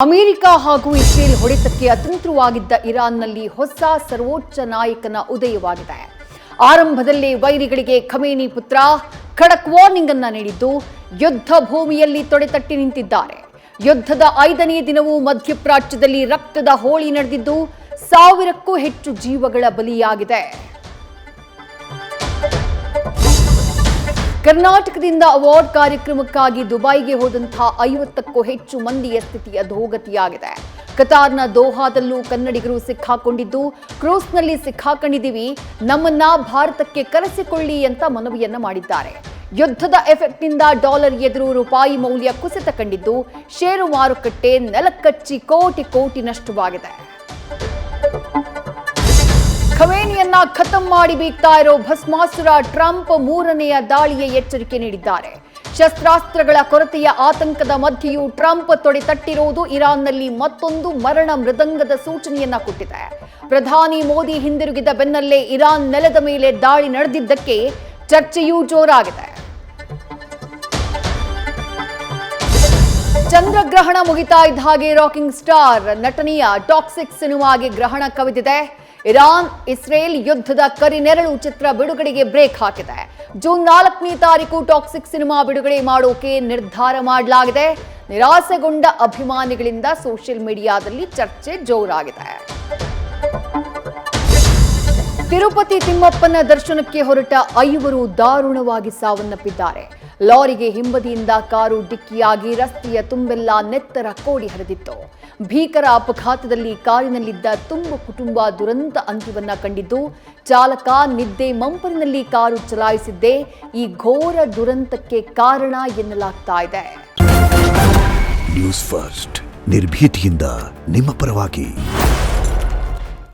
America ಹಾಗೂ Israel ಹೊಡೆತಕ್ಕೆ ಅತಂತ್ರವಾಗಿದ್ದ ಇರಾನ್ನಲ್ಲಿ ಹೊಸ ಸರ್ವೋಚ್ಚ ನಾಯಕನ ಉದಯವಾಗಿದೆ. ಆರಂಭದಲ್ಲೇ ವೈರಿಗಳಿಗೆ ಖಮೇನಿ ಪುತ್ರ ಖಡಕ್ ವಾರ್ನಿಂಗ್ ಅನ್ನ ನೀಡಿದ್ದು ಯುದ್ಧ ಭೂಮಿಯಲ್ಲಿ ತೊಡೆತಟ್ಟಿ ನಿಂತಿದ್ದಾರೆ. ಯುದ್ಧದ 5ನೇ ದಿನವೂ ಮಧ್ಯಪ್ರಾಚ್ಯದಲ್ಲಿ ರಕ್ತದ ಹೋಳಿ ನಡೆದಿದ್ದು 1000ಕ್ಕೂ ಹೆಚ್ಚು ಜೀವಗಳ ಬಲಿಯಾಗಿದೆ. ಕರ್ನಾಟಕದಿಂದ ಅವಾರ್ಡ್ ಕಾರ್ಯಕ್ರಮಕ್ಕಾಗಿ ದುಬೈಗೆ ಹೋದಂತಹ 50ಕ್ಕೂ ಹೆಚ್ಚು ಮಂದಿಯ ಸ್ಥಿತಿ ಅಧೋಗತಿಯಾಗಿದೆ. ಕತಾರ್ನ ದೋಹಾದಲ್ಲೂ ಕನ್ನಡಿಗರು ಸಿಕ್ಕಾಕೊಂಡಿದ್ದು, ಕ್ರೂಸ್ನಲ್ಲಿ ಸಿಕ್ಕಾಕೊಂಡಿದ್ದೀವಿ, ನಮ್ಮನ್ನ ಭಾರತಕ್ಕೆ ಕರೆಸಿಕೊಳ್ಳಿ ಅಂತ ಮನವಿಯನ್ನ ಮಾಡಿದ್ದಾರೆ. ಯುದ್ಧದ ಎಫೆಕ್ಟ್ನಿಂದ ಡಾಲರ್ ಎದುರು ರೂಪಾಯಿ ಮೌಲ್ಯ ಕುಸಿತ ಕಂಡಿದ್ದು, ಷೇರು ಮಾರುಕಟ್ಟೆ ನೆಲಕ್ಕಚ್ಚಿ ಕೋಟಿ ನಷ್ಟವಾಗಿದೆ. ಖಮೇನಿಯನ್ನ ಖತಮ್ ಮಾಡಿ ಬೀಗ್ತಾ ಇರೋ ಭಸ್ಮಾಸುರ ಟ್ರಂಪ್ 3ನೆಯ ದಾಳಿಯ ಎಚ್ಚರಿಕೆ ನೀಡಿದ್ದಾರೆ. ಶಸ್ತ್ರಾಸ್ತ್ರಗಳ ಕೊರತೆಯ ಆತಂಕದ ಮಧ್ಯೆಯೂ ಟ್ರಂಪ್ ತೊಡೆತಟ್ಟಿರುವುದು ಇರಾನ್ನಲ್ಲಿ ಮತ್ತೊಂದು ಮರಣ ಮೃದಂಗದ ಸೂಚನೆಯನ್ನ ಕೊಟ್ಟಿದೆ. ಪ್ರಧಾನಿ ಮೋದಿ ಹಿಂದಿರುಗಿದ ಬೆನ್ನಲ್ಲೇ ಇರಾನ್ ನೆಲದ ಮೇಲೆ ದಾಳಿ ನಡೆದಿದ್ದಕ್ಕೆ ಚರ್ಚೆಯೂ ಜೋರಾಗಿದೆ. ಚಂದ್ರಗ್ರಹಣ ಮುಗಿತಾ ಇದ್ದ ಹಾಗೆ ರಾಕಿಂಗ್ ಸ್ಟಾರ್ ನಟನೆಯ ಟಾಕ್ಸಿಕ್ ಸಿನಿಮಾಗೆ ಗ್ರಹಣ ಕವಿದಿದೆ. ಇರಾನ್ ಇಸ್ರೇಲ್ ಯುದ್ಧದ ಕರಿನೆರಳು ಚಿತ್ರ ಬಿಡುಗಡೆಗೆ ಬ್ರೇಕ್ ಹಾಕಿದೆ. ಜೂನ್ 4ನೇ ತಾರೀಕು ಟಾಕ್ಸಿಕ್ ಸಿನಿಮಾ ಬಿಡುಗಡೆ ಮಾಡೋಕೆ ನಿರ್ಧಾರ ಮಾಡಲಾಗಿದೆ. ನಿರಾಸೆಗೊಂಡ ಅಭಿಮಾನಿಗಳಿಂದ ಸೋಷಿಯಲ್ ಮೀಡಿಯಾದಲ್ಲಿ ಚರ್ಚೆ ಜೋರಾಗಿದೆ. ತಿರುಪತಿ ತಿಮ್ಮಪ್ಪನ ದರ್ಶನಕ್ಕೆ ಹೊರಟ 5 ದಾರುಣವಾಗಿ ಸಾವನ್ನಪ್ಪಿದ್ದಾರೆ. ಲಾರಿಗೆ ಹಿಂಬದಿಯಿಂದ ಕಾರು ಡಿಕ್ಕಿಯಾಗಿ ರಸ್ತೆಯ ತುಂಬೆಲ್ಲ ನೆತ್ತರ ಕೋಡಿ ಹರಿದಿತ್ತು. ಭೀಕರ ಅಪಘಾತದಲ್ಲಿ ಕಾರಿನಲ್ಲಿದ್ದ ತುಂಬು ಕುಟುಂಬ ದುರಂತ ಅಂತ್ಯವನ್ನ ಕಂಡಿದ್ದು, ಚಾಲಕ ನಿದ್ದೆ ಮಂಪರಿನಲ್ಲಿ ಕಾರು ಚಲಾಯಿಸಿದ್ದೇ ಈ ಘೋರ ದುರಂತಕ್ಕೆ ಕಾರಣ ಎನ್ನಲಾಗ್ತಾ ಇದೆ. ನ್ಯೂಸ್ ಫಸ್ಟ್ ನಿರ್ಭೀತಿಯಿಂದ ನಿಮ್ಮ ಪರವಾಗಿ.